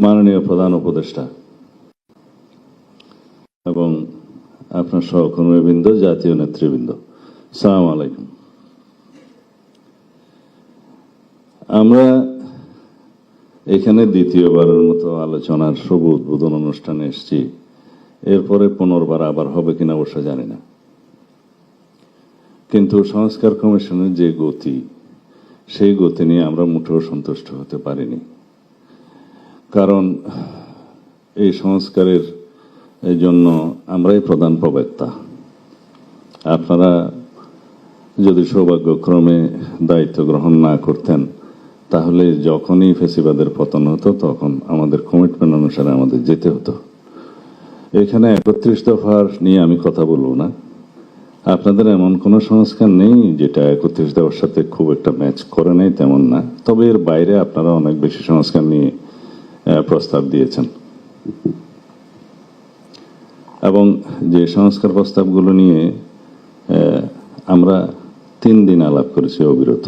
মাননীয় প্রধান উপদেষ্টা এবং আপনার সহকর্মীবৃন্দ, জাতীয় নেতৃবৃন্দ, আসসালামু আলাইকুম। আমরা এখানে দ্বিতীয়বারের মতো আলোচনার শুভ উদ্বোধন অনুষ্ঠানে এসেছি। এরপরে পুনর্বার আবার হবে কিনা অবশ্য জানি না, কিন্তু সংস্কার কমিশনের যে গতি, সেই গতি নিয়ে আমরা মোটেও সন্তুষ্ট হতে পারিনি। কারণ এই সংস্কারের জন্য আমরাই প্রধান প্রবক্তা। আপনারা যদি সৌভাগ্যক্রমে দায়িত্ব গ্রহণ না করতেন, তাহলে যখনই ফেসিবাদের পতন হতো তখন আমাদের কমিটমেন্ট অনুসারে আমাদের যেতে হতো। এখানে 31 দফার নিয়ে আমি কথা বলবো না। আপনাদের এমন কোনো সংস্কার নেই যেটা 31 দফার সাথে খুব একটা ম্যাচ করে নেই, তেমন না। তবে এর বাইরে আপনারা অনেক বেশি সংস্কার নিয়ে প্রস্তাব দিয়েছেন, এবং যে সংস্কার প্রস্তাবগুলো নিয়ে আমরা 3 দিন আলাপ করেছি অবিরত,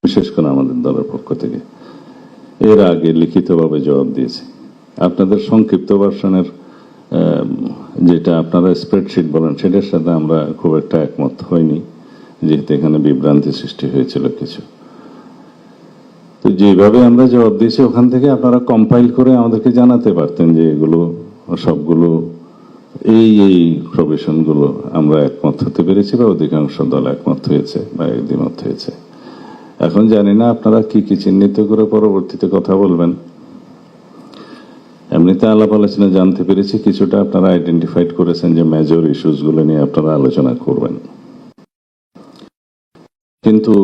বিশেষ করে আমাদের দলের পক্ষ থেকে। এর আগে লিখিতভাবে জবাব দিয়েছি। আপনাদের সংক্ষিপ্ত ভার্সনের যেটা আপনারা স্প্রেডশিট বলেন, সেটার সাথে আমরা খুব একটা একমত হইনি, যেহেতু এখানে বিভ্রান্তি সৃষ্টি হয়েছিল কিছু। তো যেভাবে আমরা জবাব দিয়েছি, ওখান থেকে আপনারা কম্পাইল করে আমাদেরকে জানাতে পারতেন যে এগুলো সবগুলো এই প্রভিশনগুলো আমরা একমত হতে পেরেছি বা অধিকাংশ দল একমত হয়েছে বা দ্বিমত হয়েছে। এখন জানি না আপনারা কি কি চিহ্নিত করে পরবর্তীতে কথা বলবেন। এমনিতে আলাপ আলোচনা জানতে পেরেছি কিছুটা আপনারা আইডেন্টিফাইড করেছেন যে মেজর ইস্যুসগুলো নিয়ে আপনারা আলোচনা করবেন। কিন্তু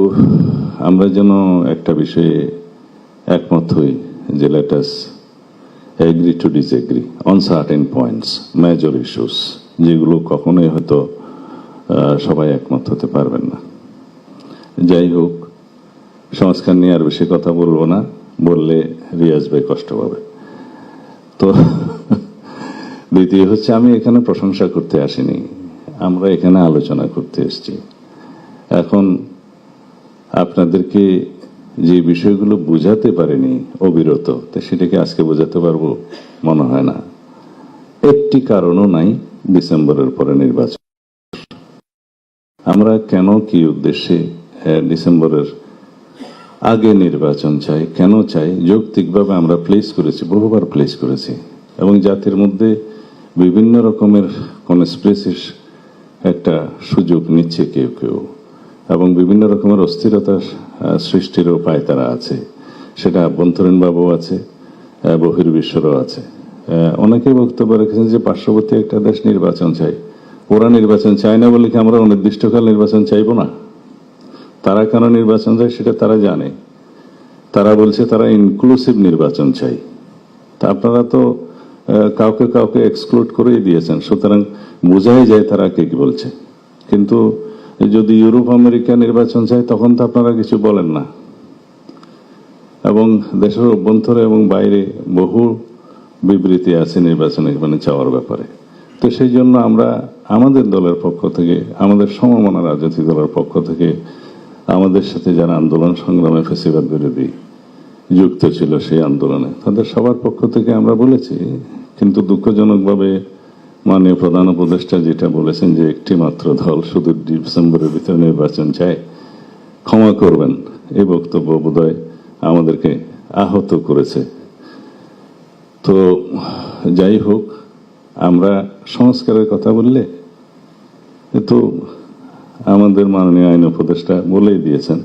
আমরা যেন একটা বিষয়ে একমত হই যে let us agree to disagree on certain points, major issues, যেগুলো কখনোই হয়তো সবাই একমত হতে পারবেন না। যাই হোক, সংস্কার নিয়ে আর বেশি কথা বলবো না, বললে রিয়াজ ভাই কষ্ট পাবে। তো দ্বিতীয় হচ্ছে, আমি এখানে প্রশংসা করতে আসিনি, আমরা এখানে আলোচনা করতে এসেছি। এখন আপনাদেরকে যে বিষয়গুলো বুঝাতে পারেনি অবিরত, তো সেটাকে আজকে বোঝাতে পারবো মনে হয় না। একটি কারণও নাই ডিসেম্বরের পরে নির্বাচন। আমরা কেন, কি উদ্দেশ্যে ডিসেম্বরের আগে নির্বাচন চাই, কেন চাই, যৌক্তিকভাবে আমরা প্লেস করেছি, বহুবার প্লেস করেছি। এবং জাতির মধ্যে বিভিন্ন রকমের কনস্পিরেসির একটা সুযোগ নিচ্ছে কেউ কেউ, এবং বিভিন্ন রকমের অস্থিরতা সৃষ্টির উপায় তারা আছে। সেটা আভ্যন্তরীণভাবেও আছে, বহির্বিশ্বেরও আছে। অনেকে বক্তব্য রেখেছেন যে পার্শ্ববর্তী একটা দেশ নির্বাচন চাই। ওরা নির্বাচন চায় না বলে কি আমরা অনির্দিষ্টকাল নির্বাচন চাইবো না? তারা কেন নির্বাচন চায় সেটা তারা জানে। তারা বলছে তারা ইনক্লুসিভ নির্বাচন চাই। তা আপনারা তো কাউকে কাউকে এক্সক্লুড করেই দিয়েছেন, সুতরাং বোঝাই যায় তারা কে কি বলছে। কিন্তু যদি ইউরোপ আমেরিকা নির্বাচন চায়, তখন তো আপনারা কিছু বলেন না। এবং দেশের অভ্যন্তরে এবং বাইরে বহু বিবৃতি আছে নির্বাচনে মানে চাওয়ার ব্যাপারে। তো সেই জন্য আমরা আমাদের দলের পক্ষ থেকে, আমাদের সমমনা রাজনৈতিক দলের পক্ষ থেকে, আমাদের সাথে যারা আন্দোলন সংগ্রামে ফ্যাসিবাদ বিরোধী যুক্ত ছিল সেই আন্দোলনে, তাদের সবার পক্ষ থেকে আমরা বলেছি। কিন্তু দুঃখজনকভাবে মাননীয় প্রধান উপদেষ্টা যেটা বলেছেন যে একটি মাত্র দল শুধু ডিসেম্বরের ভিতরে নির্বাচন চায়, ক্ষমা করবেন, এই বক্তব্য বোধহয় আমাদেরকে আহত করেছে। তো যাই হোক, আমরা সংস্কারের কথা বললে তো আমাদের মাননীয় আইন উপদেষ্টা বলেই দিয়েছেন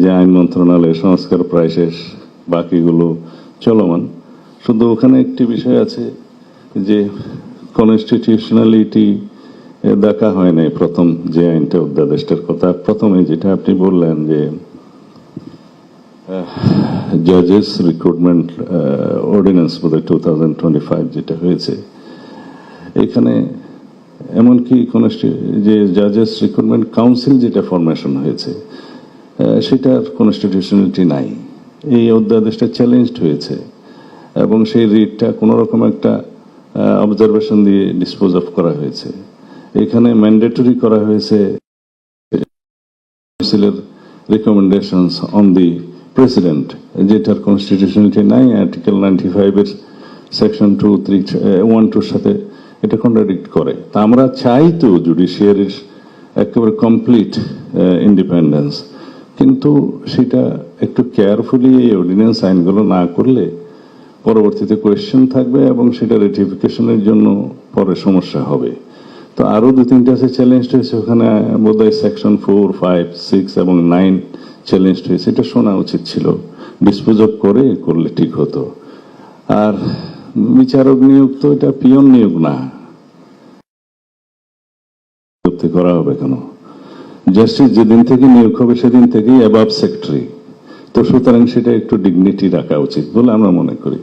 যে আইন মন্ত্রণালয়ের সংস্কার প্রায় শেষ, বাকিগুলো চলমান। শুধু ওখানে একটি বিষয় আছে যে কনস্টিটিউশনালিটি দেখা হয় নাই। প্রথম যে আইনটা, অধ্যাদেশটার কথা প্রথমে যেটা আপনি বললেন যে জাজেস রিক্রুটমেন্ট অর্ডিন্যান্স বোধহয় 2025 যেটা হয়েছে, এখানে এমনকি যে জাজেস রিক্রুটমেন্ট কাউন্সিল যেটা ফরমেশন হয়েছে, সেটার কনস্টিটিউশনালিটি নাই। এই অধ্যাদেশটা চ্যালেঞ্জড হয়েছে এবং সেই রিটটা কোনো রকম একটা অবজারভেশন দিয়ে ডিসপোজ অফ করা হয়েছে। এখানে ম্যান্ডেটরি করা হয়েছে কাউন্সিলের রিকমেন্ডেশনস অন দি প্রেসিডেন্ট, যেটার কনস্টিটিউশনালিটি নাই, আর্টিকেল 95 এর সেকশন 2, 3, 1, 2 সাথে এটা কন্ট্রাডিক্ট করে। তা আমরা চাই তো জুডিশিয়ারির একেবারে কমপ্লিট ইন্ডিপেন্ডেন্স, কিন্তু সেটা একটু কেয়ারফুলি এই অর্ডিন্যান্স আইনগুলো না করলে পরবর্তীতে কোয়েশ্চেন থাকবে এবং সেটা রেটিফিকেশনের জন্য পরে সমস্যা হবে। তো আরো 2-3টা আছে চ্যালেঞ্জ হয়েছে, ওখানে বোধহয় সেকশন 4, 5, 6 এবং 9 চ্যালেঞ্জ হয়েছে। এটা শোনা উচিত ছিল, ডিসপোজ অফ করলে ঠিক হতো। আর বিচারক নিয়োগ তো এটা পিয়ন নিয়োগ না, করা হবে কেন? জাস্টিস যেদিন থেকে নিয়োগ হবে সেদিন থেকেই অ্যাবাভ সেক্রেটারি, তো সুতরাং সেটা একটু ডিগনিটি রাখা উচিত বলে আমরা মনে করি।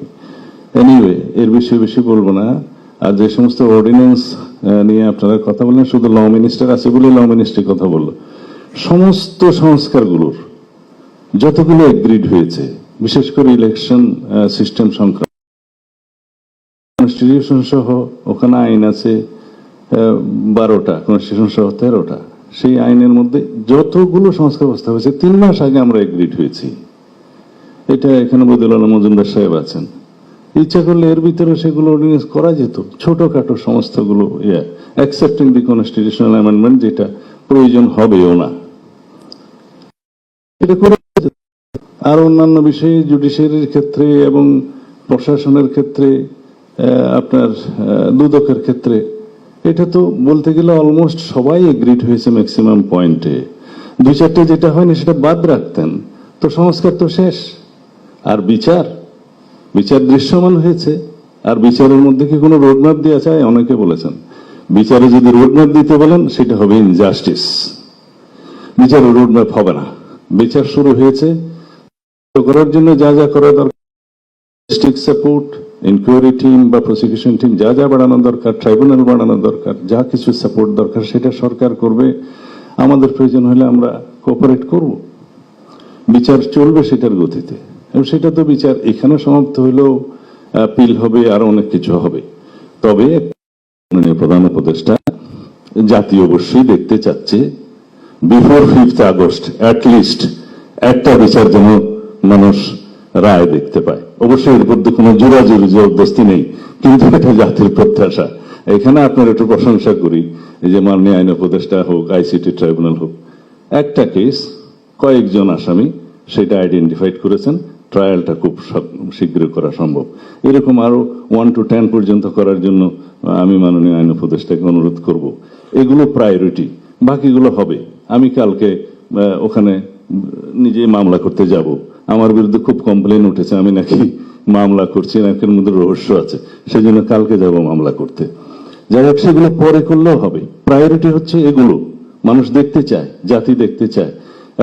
এনিওয়ে, এর বিষয়ে বেশি বলবো না। আর যে সমস্ত অর্ডিন্যান্স নিয়ে আপনারা কথা বললেন, শুধু ল মিনিস্টার আছে বলে ল মিনিস্ট্রি কথা বললো, সমস্ত সংস্কারগুলোর যতগুলো এগ্রিড হয়েছে, বিশেষ করে ইলেকশন সিস্টেম সংক্রান্ত, কনস্টিটিউশন সহ ওখানে আইন আছে 12টা, কনস্টিটিউশন সহ 13টা। সেই আইনের মধ্যে যতগুলো সংস্কার ব্যবস্থা হয়েছে 3 মাস আগে আমরা এগ্রিড হয়েছি। এটা এখানে বদিউল আলম মজুমদার সাহেব আছেন, ইচ্ছা করলে এর ভিতরে সেগুলো অর্ডিনেন্স করা যেত, ছোটখাটো সমস্তগুলো, অ্যাকসেপ্টিং দি কনস্টিটিউশনাল অ্যামেন্ডমেন্ট, যেটা প্রয়োজন হবেও না, এটা করে। আর অন্যান্য বিষয়ে জুডিশিয়ারির ক্ষেত্রে এবং প্রশাসনের ক্ষেত্রে, আপনার দুদকের ক্ষেত্রে, এটা তো বলতে গেলে অলমোস্ট সবাই এগ্রিড হয়েছে ম্যাক্সিমাম পয়েন্টে। 2-4টে যেটা হয়নি সেটা বাদ রাখতেন, তো সংস্কার তো শেষ। আর বিচার দৃশ্যমান হয়েছে। আর বিচারের মধ্যে কি কোনো রোডম্যাপ দেওয়া চায়? অনেকে বলেছেন বিচারে যদি রোডম্যাপ দিতে বলেন সেটা হবে ইনজাস্টিস, বিচারের রোডম্যাপ হবে না। বিচার শুরু হয়েছে, করার জন্য যা যা করা দরকার, ডিস্ট্রিক্ট সাপোর্ট, ইনকোয়ারি টিম বা প্রসিকিউশন টিম যা যা বাড়ানো দরকার, ট্রাইব্যুনাল বাড়ানো দরকার, যা কিছু সাপোর্ট দরকার সেটা সরকার করবে। আমাদের প্রয়োজন হলে আমরা কোঅপারেট করব, বিচার চলবে সেটার গতিতে। এবং সেটা তো বিচার এখানে সমাপ্ত হইলেও আপিল হবে, আর অনেক কিছু হবে। তবে প্রধান উপদেষ্টা জাতি অবশ্যই দেখতে চাচ্ছে বিফোর 5th আগস্ট অ্যাটলিস্ট একটা বিচার যেন মানুষ রায় দেখতে পায়। অবশ্যই এর মধ্যে কোনো জোরাজুরি জবরদস্তি নেই, কিন্তু এটা জাতির প্রত্যাশা। এখানে আপনার একটু প্রশংসা করি, এই যে মাননীয় আইন উপদেষ্টা হোক, আইসিটি ট্রাইব্যুনাল হোক, একটা কেস কয়েকজন আসামি সেটা আইডেন্টিফাইড করেছেন, ট্রায়ালটা খুব শীঘ্র করা সম্ভব। এরকম আরো 1 to 10 পর্যন্ত করার জন্য আমি মাননীয় আইন উপদেষ্টাকে অনুরোধ করব। এগুলো প্রায়োরিটি, বাকিগুলো হবে। আমি কালকে ওখানে নিজে মামলা করতে যাব। আমার বিরুদ্ধে খুব কমপ্লেন উঠেছে আমি নাকি মামলা করছি, নাকের মধ্যে রহস্য আছে, সেজন্য কালকে যাব মামলা করতে। যাই হোক, সেগুলো পরে করলেও হবে। প্রায়োরিটি হচ্ছে এগুলো, মানুষ দেখতে চায়, জাতি দেখতে চায়।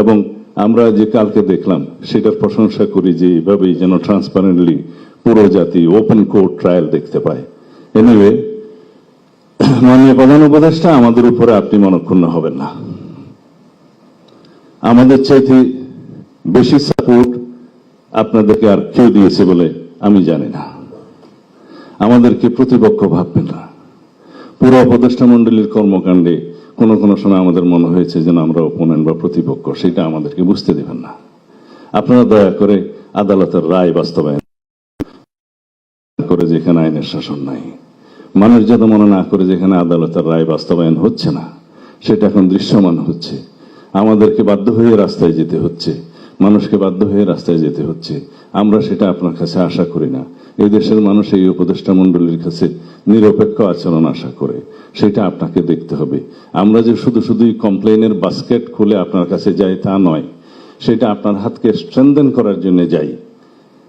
এবং আমরা যে কালকে দেখলাম সেটার প্রশংসা করি, যে এইভাবেই যেন ট্রান্সপারেন্টলি পুরো জাতি ওপেন কোর্ট ট্রায়াল দেখতে পায়। এনিওয়ে, মাননীয় প্রধান উপদেষ্টা, আমাদের উপরে আপনি মনক্ষুণ্ণ হবেন না। আমাদের চাইতে বেশি সাপোর্ট আপনাদেরকে আর কেউ দিয়েছে বলে আমি জানি না। আমাদেরকে প্রতিপক্ষ ভাববেন না। পুরো উপদেষ্টা মন্ডলীর কর্মকাণ্ডে কোন কোন সময় আমাদের মনে হয়েছে যেন আমরা অপোনেন্ট বা প্রতিপক্ষ, সেটা আমাদেরকে বুঝতে দেবেন না। আপনারা দয়া করে আদালতের রায় বাস্তবায়ন করে, যেখানে আইনের শাসন নাই, মানুষ যেন মনে না করে যেখানে আদালতের রায় বাস্তবায়ন হচ্ছে না, সেটা এখন দৃশ্যমান হচ্ছে। আমাদেরকে বাধ্য হয়ে রাস্তায় যেতে হচ্ছে, মানুষকে বাধ্য হয়ে রাস্তায় যেতে হচ্ছে। আমরা সেটা আপনার কাছে আশা করি না। এই দেশের মানুষ এই উপদেষ্টা মন্ডলীর কাছে নিরপেক্ষ আচরণ আশা করে, সেটা আপনাকে দেখতে হবে। আমরা যে শুধুই কমপ্লেনের বাস্কেট খুলে আপনার কাছে যাই তা নয়, সেটা আপনার হাতকে স্ট্রেনদেন করার জন্য যাই।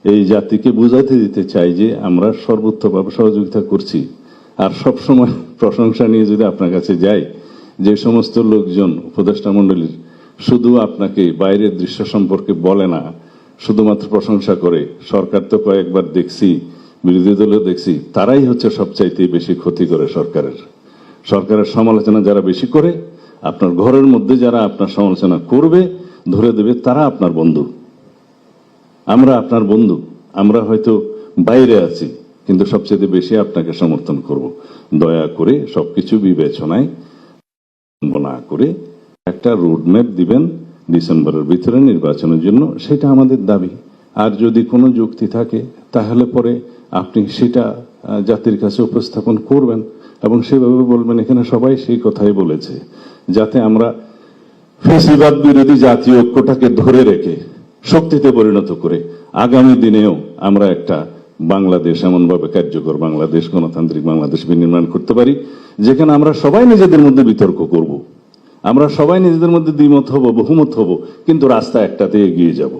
এই জাতিকে বুঝাতে দিতে চাই যে আমরা সর্বোচ্চভাবে সহযোগিতা করছি। আর সবসময় প্রশংসা নিয়ে যদি আপনার কাছে যাই, যে সমস্ত লোকজন উপদেষ্টা মন্ডলীর শুধু আপনাকে বাইরের দৃশ্য সম্পর্কে বলে না, শুধুমাত্র প্রশংসা করে, সরকার তো কয়েকবার দেখছি, বিরোধী দলেও দেখছি, তারাই হচ্ছে সবচাইতে বেশি ক্ষতি করে সরকারের সমালোচনা যারা বেশি করে, আপনার ঘরের মধ্যে যারা আপনার সমালোচনা করবে, ধরে দেবে, তারা আপনার বন্ধু। আমরা আপনার বন্ধু, আমরা হয়তো বাইরে আছি, কিন্তু সবচেয়ে বেশি আপনাকে সমর্থন করব। দয়া করে সবকিছু বিবেচনায় না করে একটা রোডম্যাপ দিবেন, ডিসেম্বরের ভিতরে নির্বাচনের জন্য, সেটা আমাদের দাবি। আর যদি কোনো যুক্তি থাকে তাহলে পরে আপনি সেটা জাতির কাছে উপস্থাপন করবেন এবং সেভাবে বলবেন। এখানে সবাই সেই কথাই বলেছে, যাতে আমরা ফ্যাসিবাদ বিরোধী জাতীয় ঐক্যটাকে ধরে রেখে শক্তিতে পরিণত করে আগামী দিনেও আমরা একটা বাংলাদেশ, এমনভাবে কার্যকর বাংলাদেশ, গণতান্ত্রিক বাংলাদেশ বিনির্মাণ করতে পারি, যেখানে আমরা সবাই নিজেদের মধ্যে বিতর্ক করব, আমরা সবাই নিজেদের মধ্যে দ্বিমত হব, বহুমত হব, কিন্তু রাস্তা একটাতে এগিয়ে যাব।